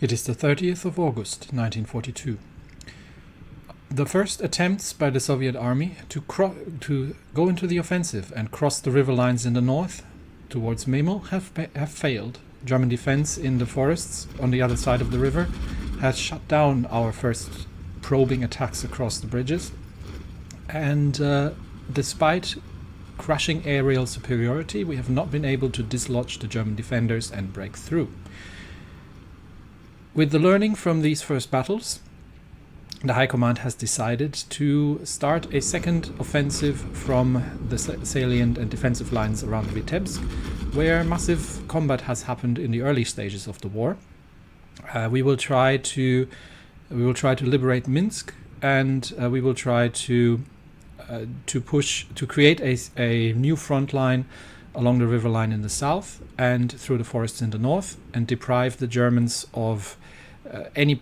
It is the 30th of August, 1942. The first attempts by the Soviet army to go into the offensive and cross the river lines in the north towards Memel have failed. German defense in the forests on the other side of the river has shut down our first probing attacks across the bridges, and despite crushing aerial superiority, we have not been able to dislodge the German defenders and break through. With the learning from these first battles, the High Command has decided to start a second offensive from the salient and defensive lines around Vitebsk, where massive combat has happened in the early stages of the war. We will try to liberate Minsk, and we will try to create a new front line along the river line in the south and through the forests in the north, and deprive the Germans of any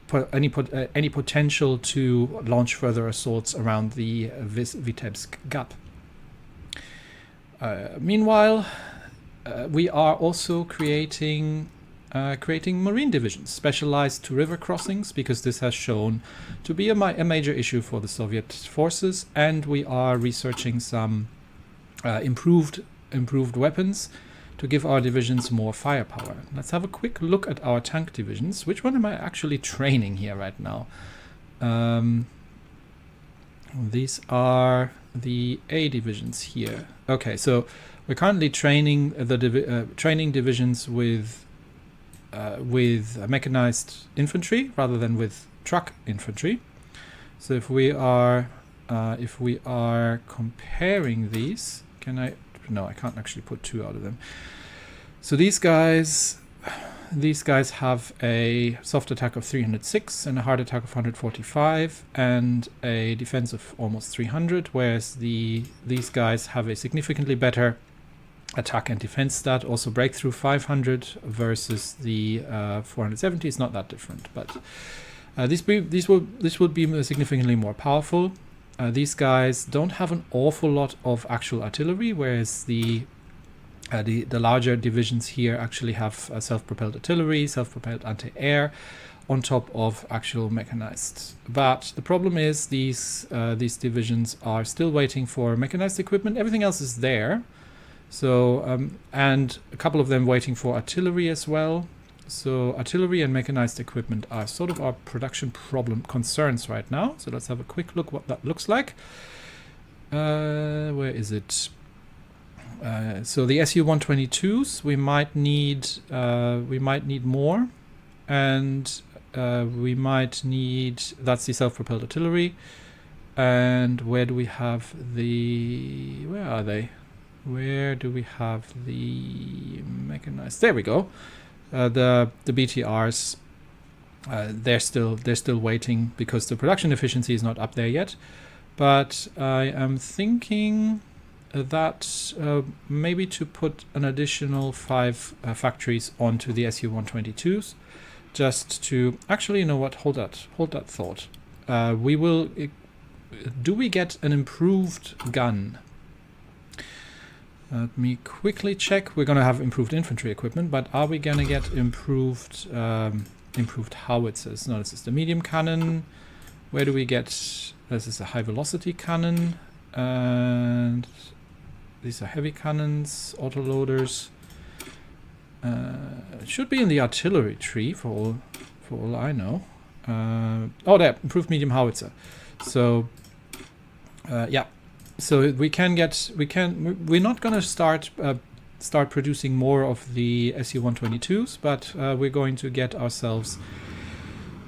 potential to launch further assaults around the Vitebsk gap. Meanwhile, we are also creating marine divisions specialized to river crossings, because this has shown to be a major issue for the Soviet forces, and we are researching some improved weapons to give our divisions more firepower. Let's have a quick look at our tank divisions. Which one am I actually training here right now? These are the A divisions here. Okay, so we're currently training training divisions with mechanized infantry rather than with truck infantry. So if we are comparing these, no, I can't actually put two out of them. So these guys have a soft attack of 306 and a hard attack of 145 and a defense of almost 300, whereas these guys have a significantly better attack and defense stat, also breakthrough 500 versus the 470 is not that different, but this would be significantly more powerful. These guys don't have an awful lot of actual artillery, whereas the larger divisions here actually have self-propelled artillery, self-propelled anti-air, on top of actual mechanized. But the problem is these divisions are still waiting for mechanized equipment. Everything else is there. So and a couple of them waiting for artillery as well. So artillery and mechanized equipment are sort of our production concerns right now. So let's have a quick look what that looks like. Where is it? So the Su-122s we might need more, and we might need, that's the self-propelled artillery. And where do we have where are they? Where do we have the mechanized? There we go. The BTRs, they're still waiting because the production efficiency is not up there yet. But I am thinking that maybe to put an additional 5 factories onto the Su-122s, just to actually, you know what? Hold that thought. We will. Do we get an improved gun? Let me quickly check. We're going to have improved infantry equipment, but are we going to get improved howitzers? No, this is the medium cannon. Where do we get? This is a high velocity cannon, and these are heavy cannons, autoloaders. It should be in the artillery tree for all I know. Oh, there, improved medium howitzer. So yeah. So we're not going to start producing more of the Su-122s, but we're going to get ourselves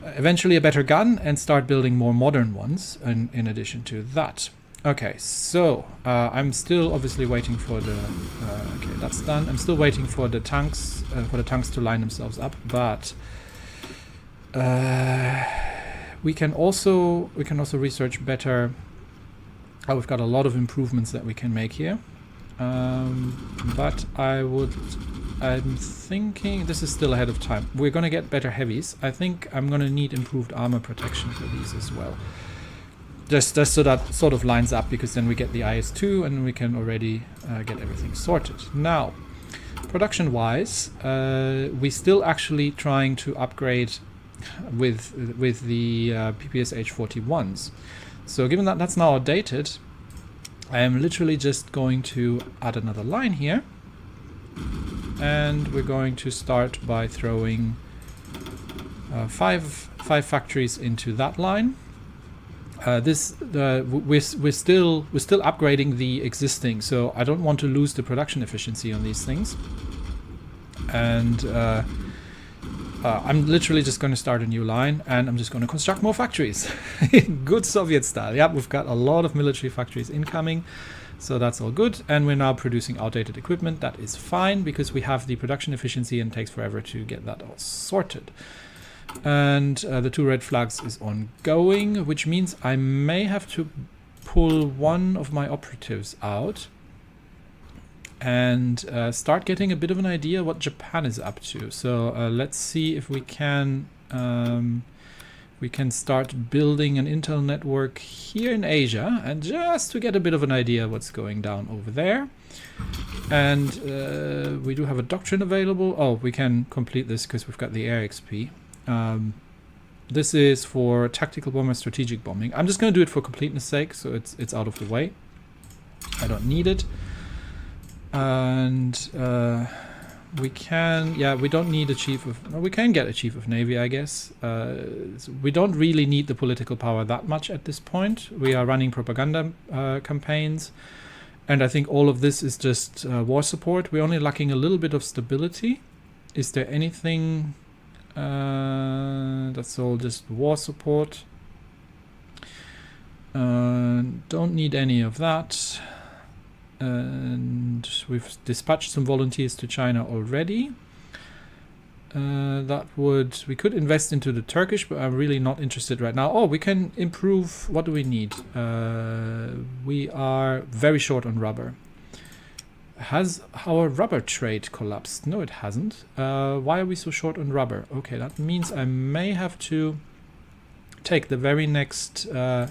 eventually a better gun and start building more modern ones in addition to that. Okay, so I'm still obviously waiting for the okay, that's done. I'm still waiting for the tanks to line themselves up, but we can also research better. Oh, we've got a lot of improvements that we can make here, but I'm thinking this is still ahead of time. We're going to get better heavies. I think I'm going to need improved armor protection for these as well. Just so that sort of lines up, because then we get the IS-2 and we can already get everything sorted. Now, production-wise, we're still actually trying to upgrade with the PPSH 41s. So given that that's now outdated, I am literally just going to add another line here, and we're going to start by throwing five factories into that line. We're still upgrading the existing, so I don't want to lose the production efficiency on these things. And I'm literally just going to start a new line, and I'm just going to construct more factories. Good Soviet style. Yeah, we've got a lot of military factories incoming, so that's all good. And we're now producing outdated equipment. That is fine, because we have the production efficiency and it takes forever to get that all sorted. And the 2 red flags is ongoing, which means I may have to pull one of my operatives out and start getting a bit of an idea what Japan is up to. So let's see if we can start building an intel network here in Asia, and just to get a bit of an idea what's going down over there. And we do have a doctrine available. Oh, we can complete this because we've got the air XP. This is for tactical bomber, strategic bombing. I'm just going to do it for completeness sake, so it's out of the way. I don't need it. And we can, yeah, we don't need a chief of, well, we can get a chief of navy, I guess. So we don't really need the political power that much at this point. We are running propaganda campaigns, and I think all of this is just war support. We're only lacking a little bit of stability. Is there anything? That's all just war support. Don't need any of that. And we've dispatched some volunteers to China already. We could invest into the Turkish, but I'm really not interested right now. Oh, we can improve. What do we need? We are very short on rubber. Has our rubber trade collapsed? No, it hasn't. Why are we so short on rubber? Okay, that means I may have to take the very next. We are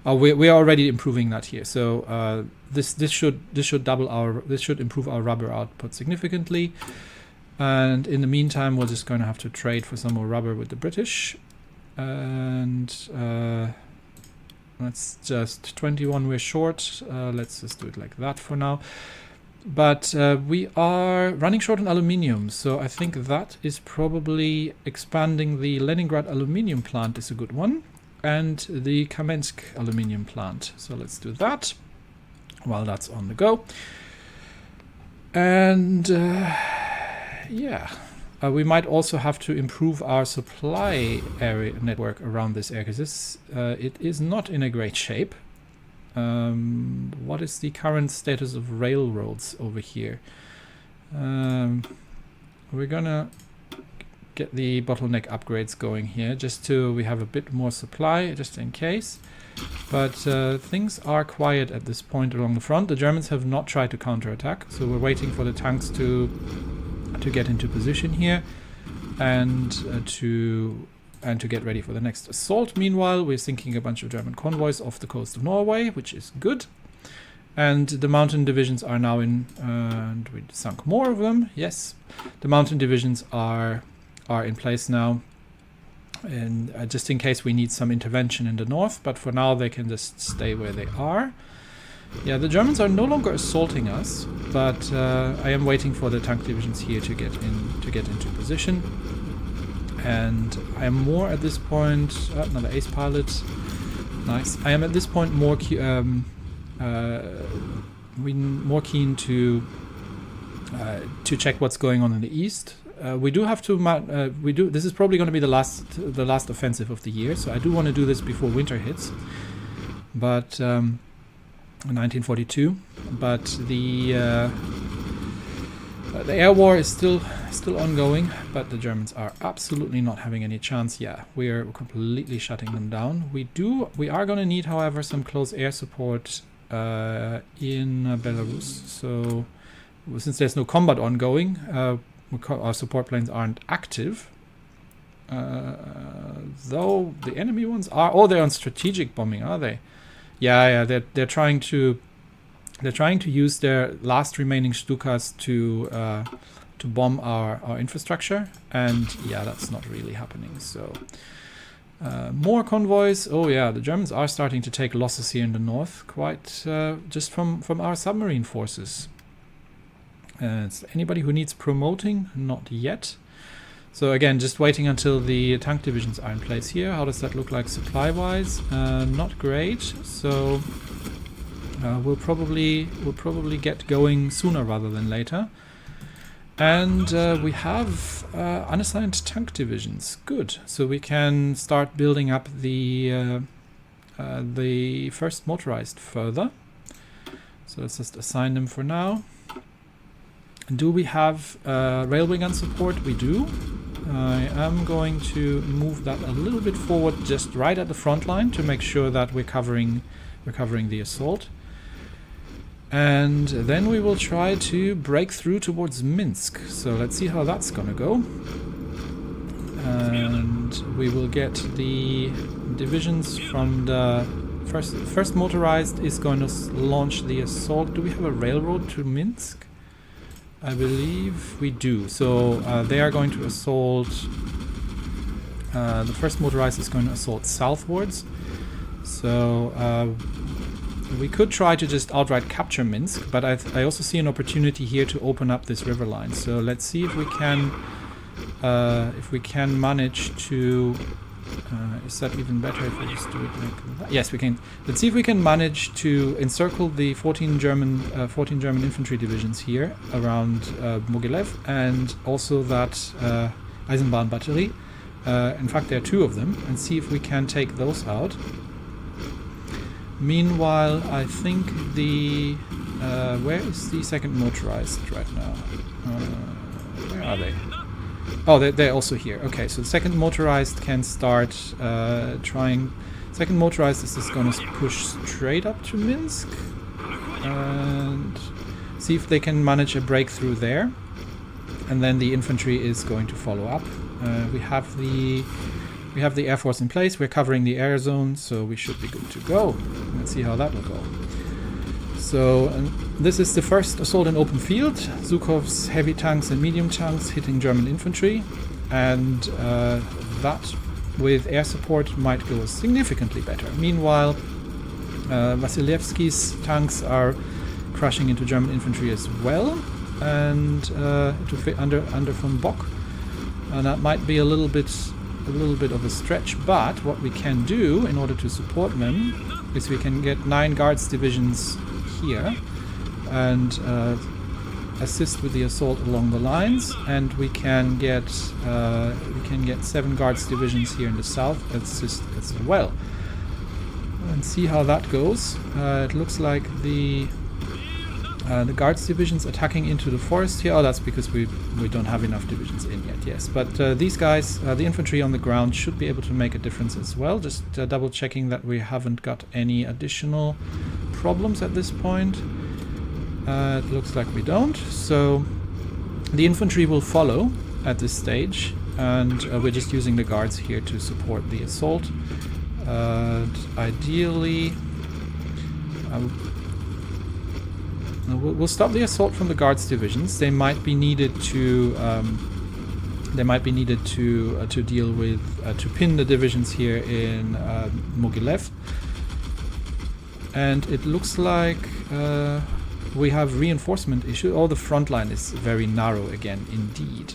already improving that here. So this should improve our rubber output significantly. And in the meantime, we're just going to have to trade for some more rubber with the British. And let's just 21. We're short. Let's just do it like that for now. But we are running short on aluminium, so I think that is probably expanding the Leningrad aluminium plant is a good one, and the Kamensk aluminium plant. So let's do that while that's on the go. And yeah, we might also have to improve our supply area network around this area, because it is not in a great shape. What is the current status of railroads over here? We're gonna get the bottleneck upgrades going here, just to we have a bit more supply, just in case. But things are quiet at this point along the front. The Germans have not tried to counterattack, so we're waiting for the tanks to get into position here, and to get ready for the next assault. Meanwhile, we're sinking a bunch of German convoys off the coast of Norway, which is good. And the mountain divisions are now in, and we sunk more of them. Yes, the mountain divisions are in place now, and just in case we need some intervention in the north. But for now, they can just stay where they are. Yeah, the Germans are no longer assaulting us, but I am waiting for the tank divisions here to get into position. And I am more at this point. Another ace pilot, nice. I am at this point more keen to check what's going on in the east. We do have to. This is probably going to be the last offensive of the year, so I do want to do this before winter hits. But 1942. But the air war is still ongoing, but the Germans are absolutely not having any chance. Yeah, we are completely shutting them down. We are going to need, however, some close air support in Belarus. So since there's no combat ongoing, our support planes aren't active. Though the enemy ones are. Oh, they're on strategic bombing, are they? Yeah. They're trying to use their last remaining Stukas to bomb our infrastructure, and yeah, that's not really happening. So more convoys. Oh yeah, the Germans are starting to take losses here in the north, quite just from our submarine forces. Anybody who needs promoting? Not yet. So again, just waiting until the tank divisions are in place here. How does that look like supply-wise? Not great. So we'll probably get going sooner rather than later. And we have unassigned tank divisions. Good. So we can start building up the first motorized further. So let's just assign them for now. Do we have railway gun support? We do. I am going to move that a little bit forward, just right at the front line, to make sure that we're covering the assault. And then we will try to break through towards Minsk. So let's see how that's gonna go. And we will get the divisions from the first motorized is going to launch the assault. Do we have a railroad to Minsk? I believe we do. So they are going to assault. The first motorized is going to assault southwards. So we could try to just outright capture Minsk, but I also see an opportunity here to open up this river line. So let's see if we can manage to. Is that even better if we just do it like that? Yes, we can. Let's see if we can manage to encircle the 14 German infantry divisions here around Mogilev, and also that Eisenbahn battery. In fact, there are two of them, and see if we can take those out. Meanwhile, I think the where is the second motorized right now? Where are they? Oh, they're also here. Okay, so the second motorized can start trying. Second motorized is just going to push straight up to Minsk and see if they can manage a breakthrough there. And then the infantry is going to follow up. We have the Air Force in place. We're covering the air zone, so we should be good to go. Let's see how that will go. So this is the first assault in open field. Zhukov's heavy tanks and medium tanks hitting German infantry, and that with air support might go significantly better. Meanwhile, Vasilevsky's tanks are crashing into German infantry as well, and to fit under von Bock, and that might be a little bit of a stretch. But what we can do in order to support them is we can get 9 guards divisions here and assist with the assault along the lines, and we can get 7 guards divisions here in the south assist as well, and see how that goes. It looks like the guards divisions attacking into the forest here. Oh, that's because we don't have enough divisions in yet. Yes, but these guys, the infantry on the ground, should be able to make a difference as well. Just double checking that we haven't got any additional problems at this point. It looks like we don't. So the infantry will follow at this stage, and we're just using the guards here to support the assault. Ideally, we'll stop the assault from the guards divisions. They might be needed to deal with to pin the divisions here in Mogilev. And it looks like we have reinforcement issue. Oh, the front line is very narrow again, indeed.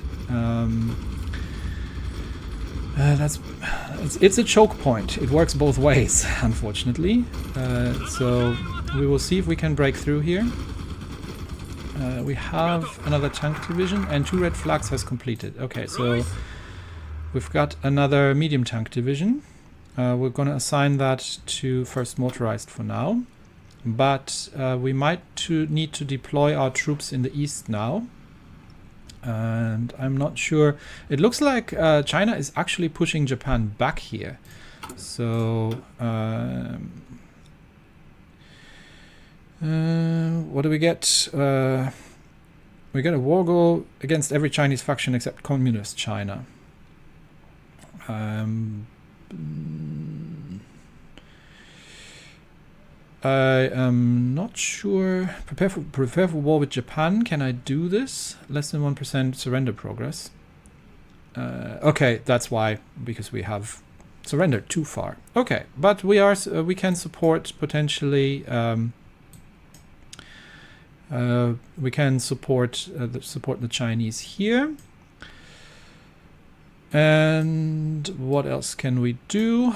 It's a choke point. It works both ways, unfortunately. So we will see if we can break through here. We have another tank division, and 2 red flags has completed. Okay, so we've got another medium tank division. We're going to assign that to first motorized for now, but we might need to deploy our troops in the east now, and I'm not sure. It looks like China is actually pushing Japan back here, so what do we get? We get a war goal against every Chinese faction except Communist China. I am not sure. Prepare for war with Japan. Can I do this? Less than 1% surrender progress. Okay, that's why, because we have surrendered too far. Okay, but we can support potentially. We can support the Chinese here. And what else can we do?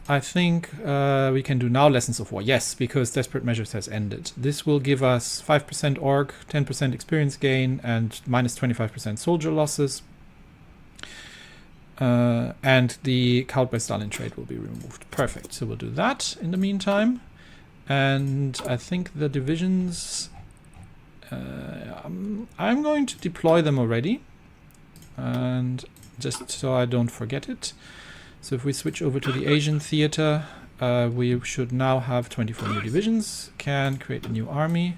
I think we can do now Lessons of War. Yes, because Desperate Measures has ended. This will give us 5% org, 10% experience gain, and minus 25% soldier losses. And the Cowed by Stalin trade will be removed. Perfect. So we'll do that in the meantime. And I think the divisions... I'm going to deploy them already. And just so I don't forget it. So if we switch over to the Asian theater, we should now have 24 new divisions, can create a new army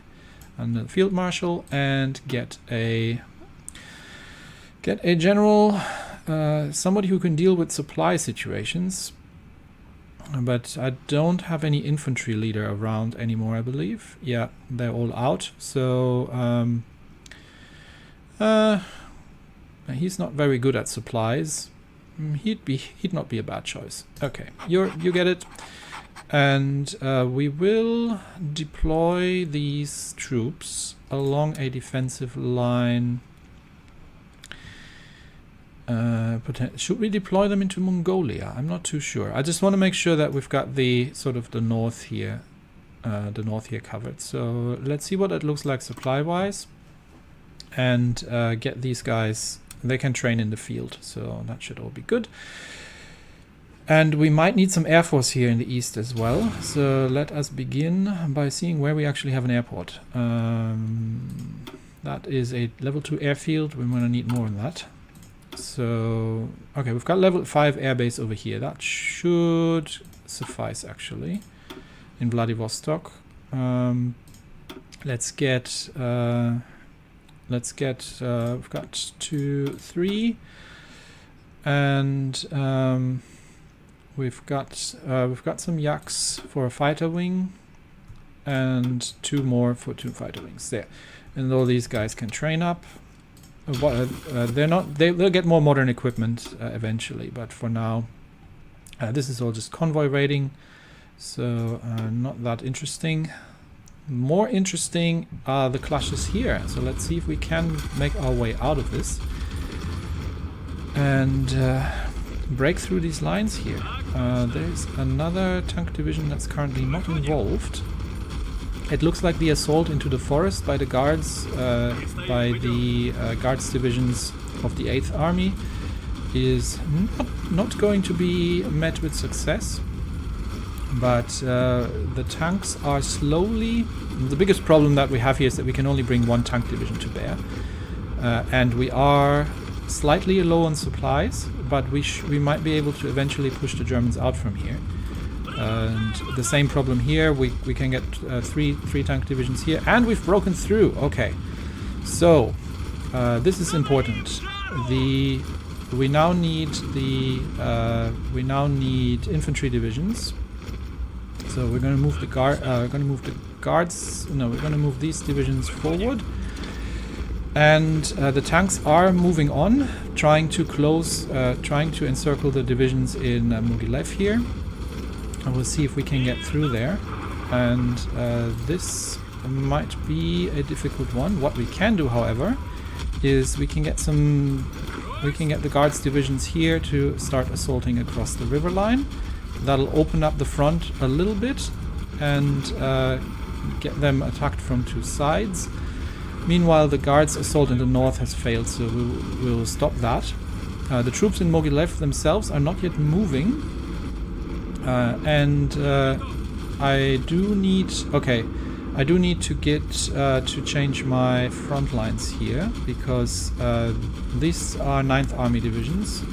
under the field marshal, and get a general, somebody who can deal with supply situations. But I don't have any infantry leader around anymore, I believe. Yeah, they're all out. So he's not very good at supplies. He'd not be a bad choice. Okay, you get it. And we will deploy these troops along a defensive line. Should we deploy them into Mongolia? I'm not too sure. I just want to make sure that we've got the sort of the north here covered. So let's see what it looks like supply-wise, and get these guys. They can train in the field, so that should all be good. And we might need some air force here in the east as well. So let us begin by seeing where we actually have an airport. That is a level 2 airfield. We're going to need more than that. So, okay, we've got level 5 airbase over here. That should suffice actually in Vladivostok. Let's get we've got 2, 3, and we've got some yaks for a fighter wing, and 2 more for 2 fighter wings there. And all these guys can train up. They'll get more modern equipment eventually, but for now, this is all just convoy raiding, so not that interesting. More interesting are the clashes here. So let's see if we can make our way out of this and break through these lines here. There's another tank division that's currently not involved. It looks like the assault into the forest by the guards, guards divisions of the 8th Army is not going to be met with success. But the tanks are slowly... The biggest problem that we have here is that we can only bring 1 tank division to bear. And we are slightly low on supplies, but we might be able to eventually push the Germans out from here. And the same problem here, we can get 3 tank divisions here, and we've broken through. Okay, so this is important. We now need infantry divisions. So we're going to move the guards. No, we're going to move these divisions forward, and the tanks are moving on, trying to encircle the divisions in Mogilev here. And we'll see if we can get through there. And this might be a difficult one. What we can do, however, is we can get the guards divisions here to start assaulting across the river line. That'll open up the front a little bit and get them attacked from 2 sides. Meanwhile, the guards' assault in the north has failed, so we'll stop that. The troops in Mogilev themselves are not yet moving. I do need to get to change my front lines here, because these are 9th Army divisions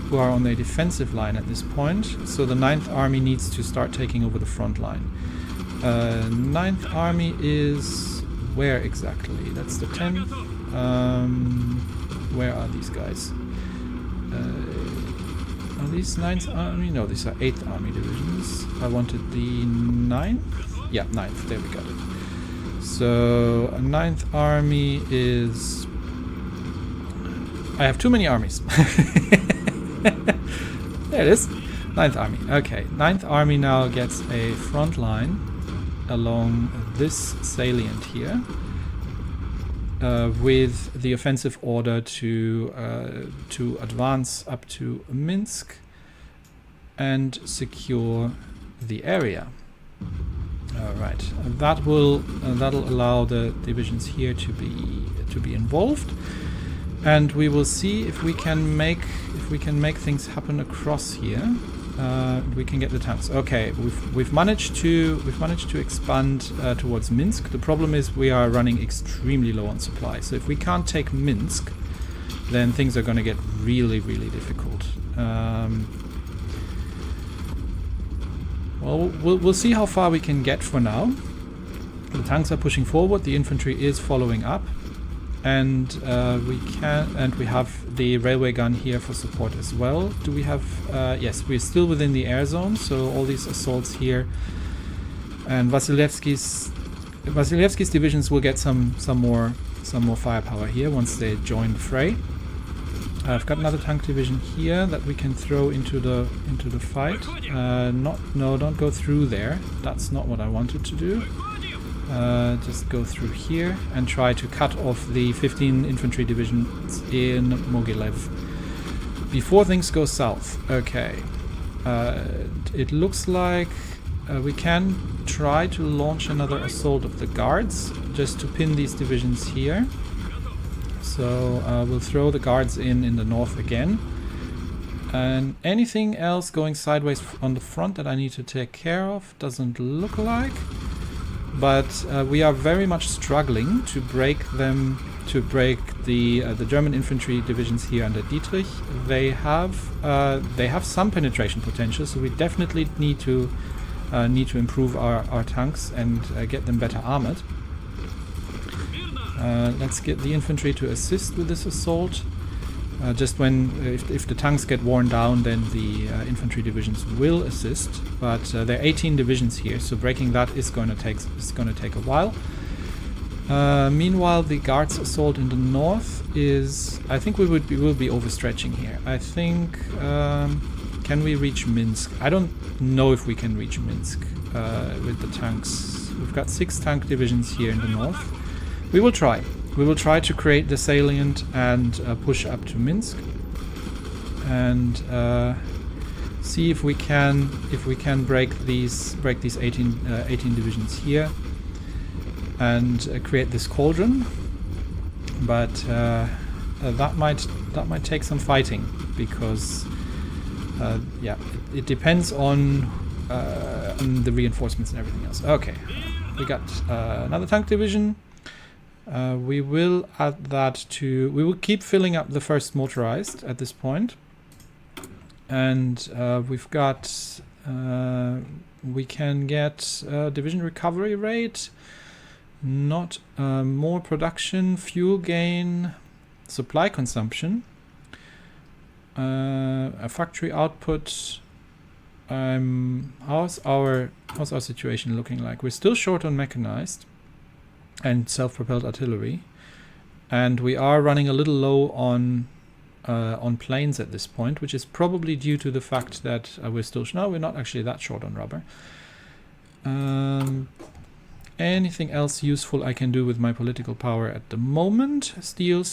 who are on a defensive line at this point. So the 9th Army needs to start taking over the front line. 9th Army is where exactly? That's the 10th. Where are these guys? Are these 9th Army? No, these are 8th Army divisions. I wanted the 9th. Yeah, 9th. There we got it. So 9th Army is... I have too many armies. There it is. 9th Army. Okay, 9th Army now gets a front line along this salient here with the offensive order to advance up to Minsk and secure the area. All right, that will that'll allow the divisions here to be involved, and we will see if we can make things happen across here. We can get the tanks. Okay, we've managed to expand towards Minsk. The problem is we are running extremely low on supply. So if we can't take Minsk, then things are going to get really, really difficult. Well, we'll see how far we can get for now. The tanks are pushing forward. The infantry is following up. And we have the railway gun here for support as well. Do we have? Yes, we're still within the air zone, so all these assaults here. And Vasilevsky's divisions will get some more firepower here once they join the fray. I've got another tank division here that we can throw into the fight. No, don't go through there. That's not what I wanted to do. Just go through here and try to cut off the 15 infantry divisions in Mogilev before things go south. Okay, it looks like we can try to launch another assault of the guards just to pin these divisions here. So we'll throw the guards in the north again. And anything else going sideways on the front that I need to take care of doesn't look like. But we are very much struggling to break the German infantry divisions here under Dietrich. They have some penetration potential, so we definitely need to improve our tanks and get them better armored. Let's get the infantry to assist with this assault. Just if the tanks get worn down, then the infantry divisions will assist. But there are 18 divisions here, so breaking that is going to take a while. Meanwhile, the guards' assault in the north is, I think we will be overstretching here. I think, can we reach Minsk? I don't know if we can reach Minsk with the tanks. We've got 6 tank divisions here in the north. We will try. We will try to create the salient and push up to Minsk, and see if we can break these 18 divisions here and create this cauldron. But that might take some fighting, because yeah, it depends on the reinforcements and everything else. Okay, we got another tank division. We will add that to... We will keep filling up the first motorized at this point. And we've got... we can get division recovery rate, not more production, fuel gain, supply consumption, a factory output. How's our situation looking like? We're still short on mechanized and self-propelled artillery, and we are running a little low on planes at this point, which is probably due to the fact that we're still... No, we're not actually that short on rubber. Anything else useful I can do with my political power at the moment? Steel,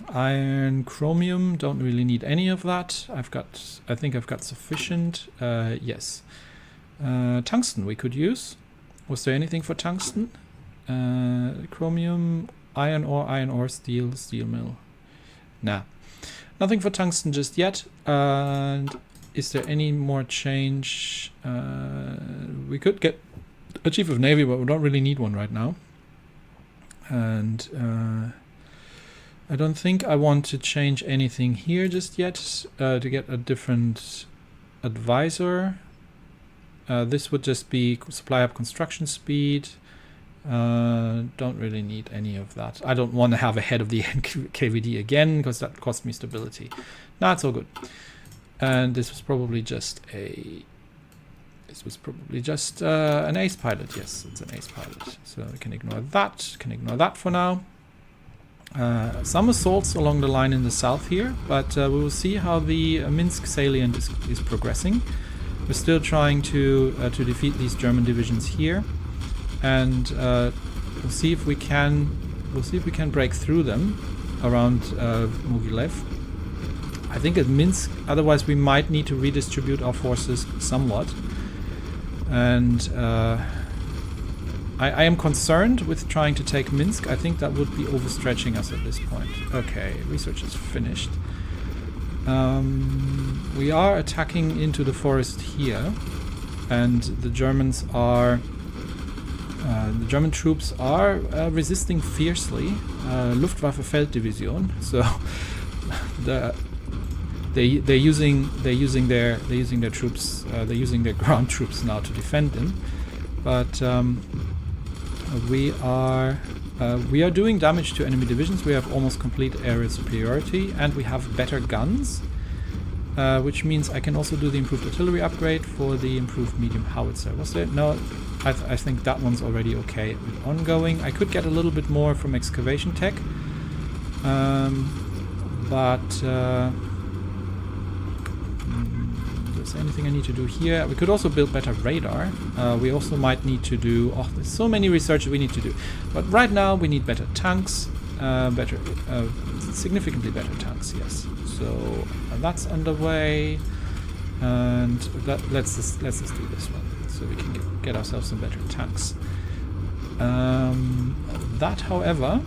iron, chromium, don't really need any of that. I think I've got sufficient. Yes. Tungsten we could use. Was there anything for tungsten? Chromium, iron ore, steel mill. Nah, nothing for tungsten just yet. And is there any more change? We could get a chief of navy, but we don't really need one right now. And I don't think I want to change anything here just yet to get a different advisor. This would just be supply up construction speed. Don't really need any of that. I don't want to have a head of the KVD again, because that costs me stability. Nah, it's all good. And this was probably just a This was probably just an ace pilot. Yes, it's an ace pilot. So we can ignore that. Can ignore that for now. Some assaults along the line in the south here, but we will see how the Minsk salient is progressing. We're still trying to defeat these German divisions here, and we'll see if we can break through them around Mogilev. I think at Minsk, otherwise we might need to redistribute our forces somewhat. And I am concerned with trying to take Minsk. I think that would be overstretching us at this point. Okay, research is finished. We are attacking into the forest here, and the German troops are resisting fiercely. Luftwaffe Felddivision. So they're using their troops. They're using their ground troops now to defend them, but we are doing damage to enemy divisions. We have almost complete aerial superiority, and we have better guns, which means I can also do the improved artillery upgrade for the improved medium howitzer. Was there? No, I think that one's already okay with ongoing. I could get a little bit more from excavation tech, but is there anything I need to do here? We could also build better radar. We also might need to do... Oh, there's so many research we need to do. But right now we need better tanks. Significantly better tanks, yes. So that's underway. And let's just do this one, so we can get ourselves some better tanks. That, however,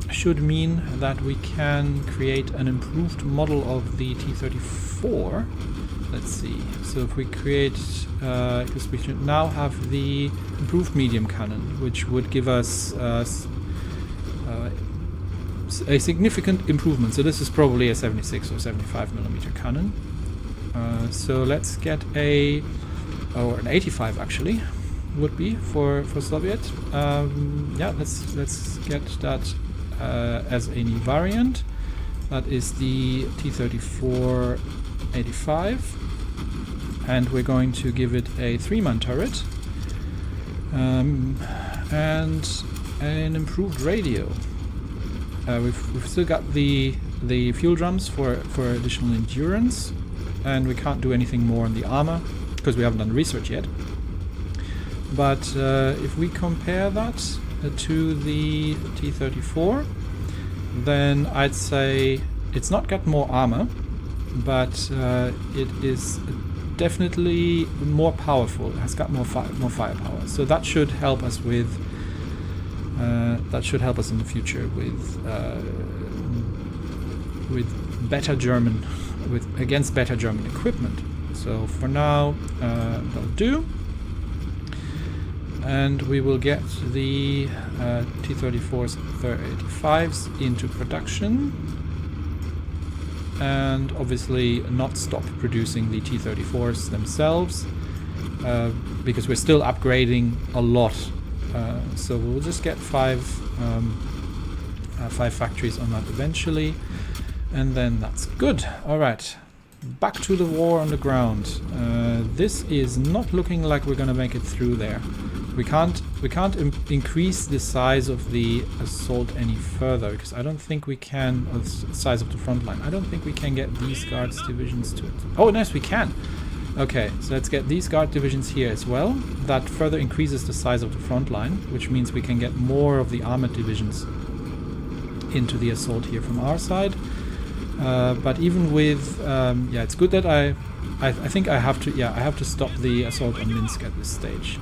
should mean that we can create an improved model of the T-34. Let's see. So if we create, because we should now have the improved medium cannon, which would give us a significant improvement. So this is probably a 76 or 75 millimeter cannon. So let's get or an 85 actually would be for Soviet. Yeah, let's get that as a new variant. That is the T-34 85, and we're going to give it a 3-man turret and an improved radio. We've still got the fuel drums for additional endurance, and we can't do anything more on the armor because we haven't done research yet. But if we compare that to the T-34, then I'd say it's not got more armor, but it is definitely more powerful. It has got more firepower. So that should help us with. That should help us in the future with better German, against better German equipment. So for now, that'll do. And we will get the T-34s, 85s into production, and obviously not stop producing the T-34s themselves, because we're still upgrading a lot. So we'll just get five factories on that eventually, and then that's good. All right, back to the war on the ground. This is not looking like we're gonna make it through there. We can't increase the size of the assault any further, because I don't think we can, or the size of the front line. I don't think we can get these guards divisions to it. Oh, nice, we can. Okay, so let's get these guard divisions here as well. That further increases the size of the front line, which means we can get more of the armored divisions into the assault here from our side. But even with, yeah, it's good that I think I have to stop the assault on Minsk at this stage.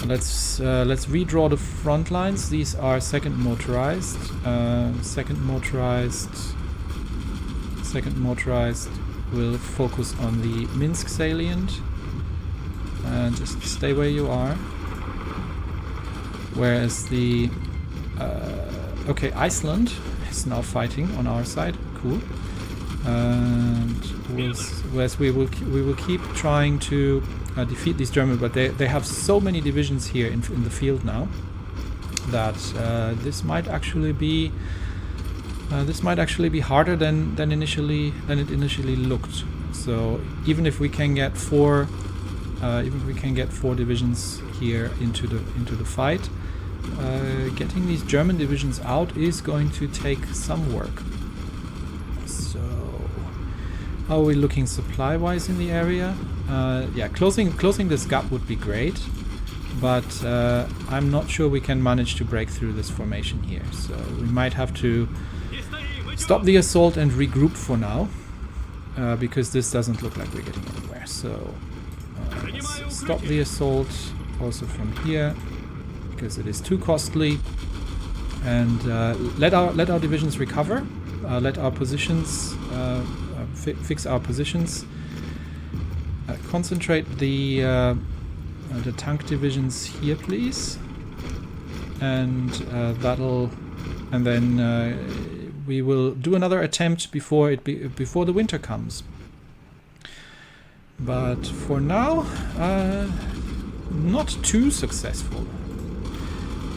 Let's redraw the front lines. These are second motorized. Second motorized will focus on the Minsk salient. Just stay where you are. Whereas the okay, Iceland is now fighting on our side. Cool. And whereas we will keep trying to defeat these Germans, but they have so many divisions here in the field now that this might actually be harder than it initially looked. So even if we can get four divisions here into the fight, getting these German divisions out is going to take some work. So how are we looking supply-wise in the area? Yeah, closing this gap would be great, but I'm not sure we can manage to break through this formation here. So we might have to stop the assault and regroup for now, because this doesn't look like we're getting anywhere. So let's stop the assault also from here, because it is too costly, and let our divisions recover, let our positions fix our positions, concentrate the tank divisions here, please, and then we will do another attempt before the winter comes. But for now, not too successful.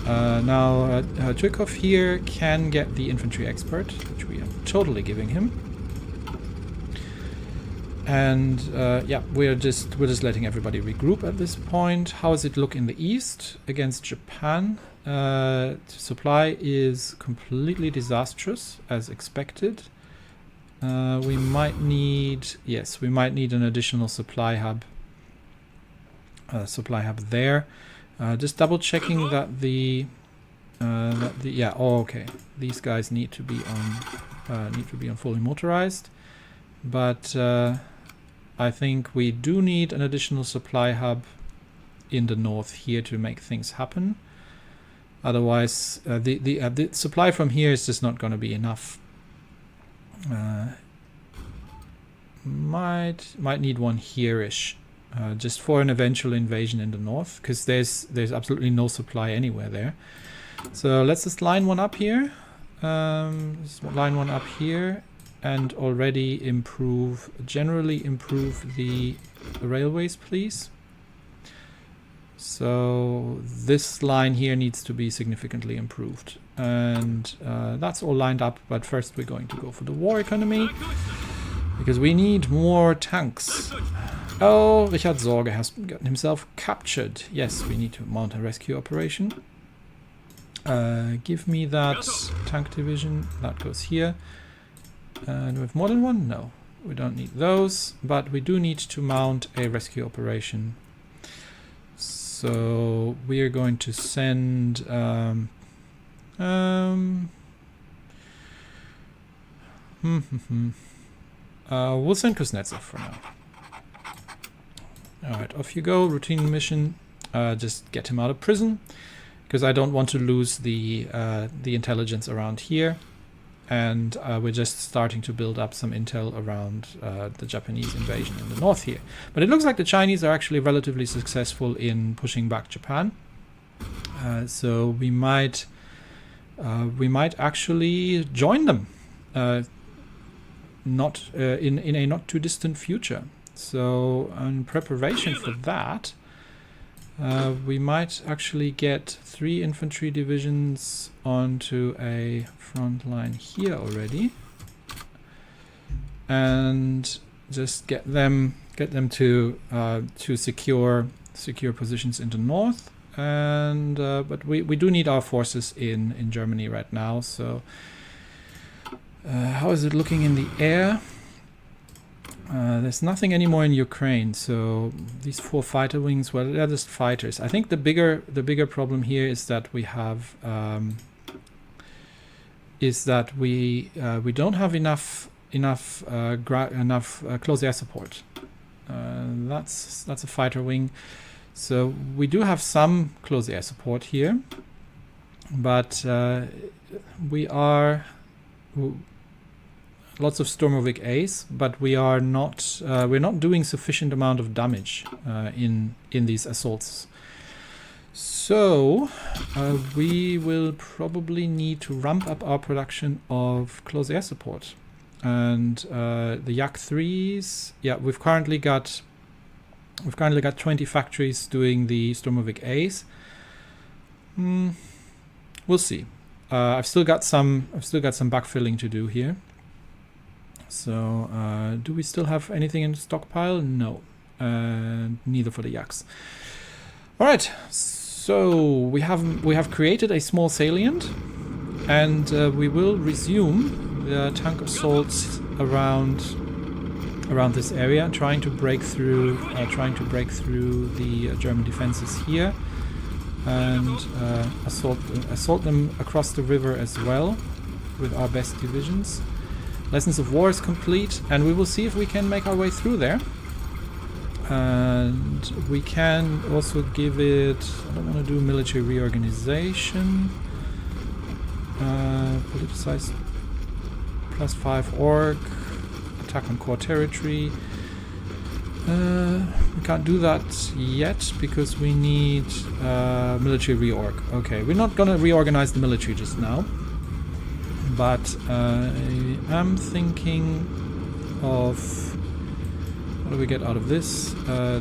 Now Tyrkov here can get the infantry expert, which we are totally giving him. And yeah, we're just letting everybody regroup at this point. How does it look in the east against Japan? Supply is completely disastrous, as expected. We might need an additional supply hub there. Just double checking that okay, these guys need to be on fully motorized, but I think we do need an additional supply hub in the north here to make things happen. Otherwise, the supply from here is just not going to be enough. Might need one here-ish, just for an eventual invasion in the north, because there's absolutely no supply anywhere there. So let's just line one up here. Line one up here, and already generally improve the railways, please. So this line here needs to be significantly improved, and that's all lined up. But first we're going to go for the war economy, because we need more tanks. Oh, Richard Sorge has gotten himself captured. Yes, we need to mount a rescue operation. Give me that tank division. That goes here. Do we have more than one? No, we don't need those, but we do need to mount a rescue operation. So we are going to send we'll send Kuznetsov for now. Alright, off you go. Routine mission. Just get him out of prison, because I don't want to lose the intelligence around here. And we're just starting to build up some intel around the Japanese invasion in the north here. But it looks like the Chinese are actually relatively successful in pushing back Japan. So we might actually join them, not in a not too distant future. So in preparation for that, we might actually get 3 infantry divisions onto a front line here already, and just get them to secure positions in the north. And but we do need our forces in Germany right now. So how is it looking in the air? There's nothing anymore in Ukraine, so these 4 fighter wings, well, they're just fighters. I think the bigger problem here is that we have we don't have enough close air support. That's a fighter wing. So we do have some close air support here, but we are lots of Sturmovik A's, but we're not doing sufficient amount of damage in these assaults. So we will probably need to ramp up our production of close air support. And the Yak 3s, yeah, we've currently got 20 factories doing the Sturmovik A's. We'll see. I've still got some backfilling to do here. So do we still have anything in stockpile? No, neither for the yaks. All right, so we have created a small salient, and we will resume the tank assaults around this area, trying to break through the German defenses here, and assault them across the river as well with our best divisions. Lessons of War is complete, and we will see if we can make our way through there. And we can also give it, I don't want to do military reorganization, politicized +5 org, attack on core territory. We can't do that yet because we need military reorg. Okay, we're not gonna reorganize the military just now, but I'm thinking of what do we get out of this?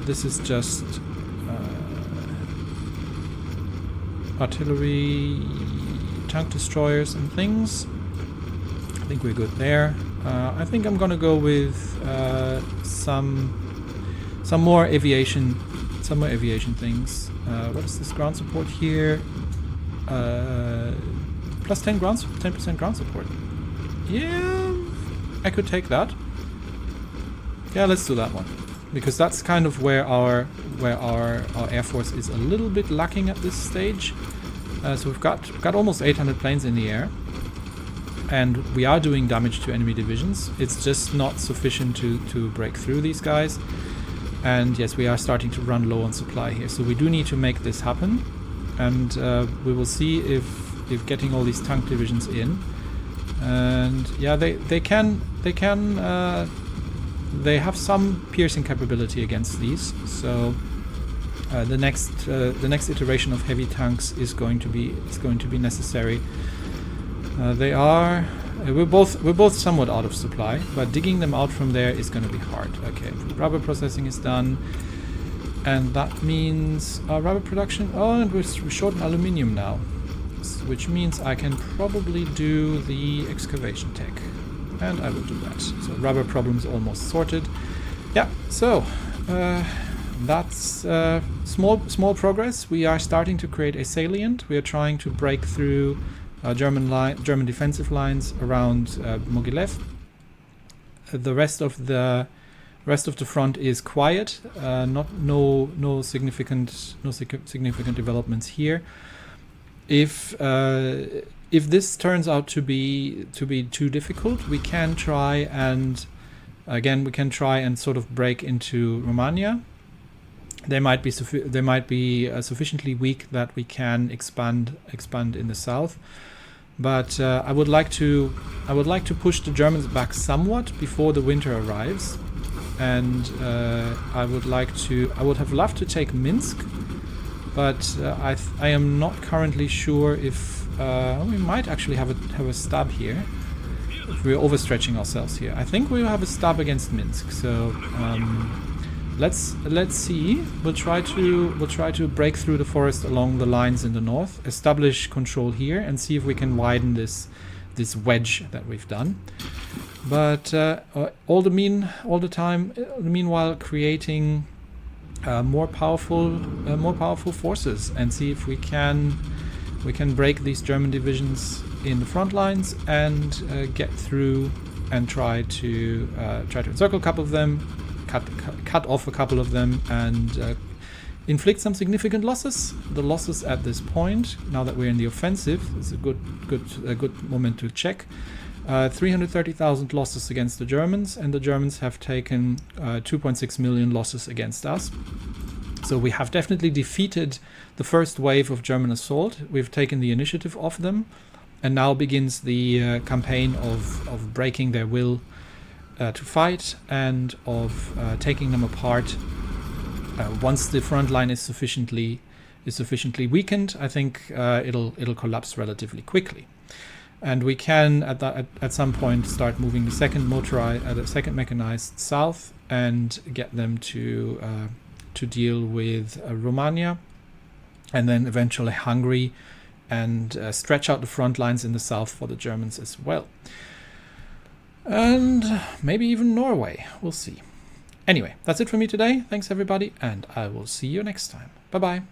This is just artillery, tank destroyers and things. I think we're good there. I think I'm gonna go with some more aviation things. What is this ground support here? Plus 10% ground support. Yeah, I could take that. Yeah, let's do that one, because that's kind of where our air force is a little bit lacking at this stage. So we've got almost 800 planes in the air, and we are doing damage to enemy divisions. It's just not sufficient to break through these guys. And yes, we are starting to run low on supply here, so we do need to make this happen. And we will see if getting all these tank divisions in. And yeah, they have some piercing capability against these. So the next iteration of heavy tanks is going to be necessary. We're both somewhat out of supply, but digging them out from there is going to be hard. Okay, rubber processing is done, and that means rubber production. Oh, and we're short on aluminium now, which means I can probably do the excavation tech, and I will do that. So rubber problems almost sorted. Yeah. So that's small progress. We are starting to create a salient. We are trying to break through German defensive lines around Mogilev. The rest of the front is quiet. No significant developments here. If this turns out to be too difficult, we can try and sort of break into Romania. They might be sufficiently weak that we can expand in the south, but I would like to push the Germans back somewhat before the winter arrives, and I would have loved to take Minsk, but I am not currently sure if we might actually have a stab here. If we're overstretching ourselves here, I think we'll have a stab against Minsk. So. Let's see. We'll try to break through the forest along the lines in the north, establish control here, and see if we can widen this wedge that we've done. But meanwhile, creating more powerful forces, and see if we can break these German divisions in the front lines and get through and try to encircle a couple of them. Cut off a couple of them and inflict some significant losses. The losses at this point, now that we're in the offensive, is a good moment to check. 330,000 losses against the Germans, and the Germans have taken 2.6 million losses against us. So we have definitely defeated the first wave of German assault. We've taken the initiative off them, and now begins the campaign of breaking their will to fight, and of taking them apart. Once the front line is sufficiently weakened, I think it'll collapse relatively quickly, and we can at some point start moving the second mechanized south and get them to deal with Romania, and then eventually Hungary, and stretch out the front lines in the south for the Germans as well. And maybe even Norway. We'll see. Anyway, that's it for me today. Thanks everybody, and I will see you next time. Bye-bye.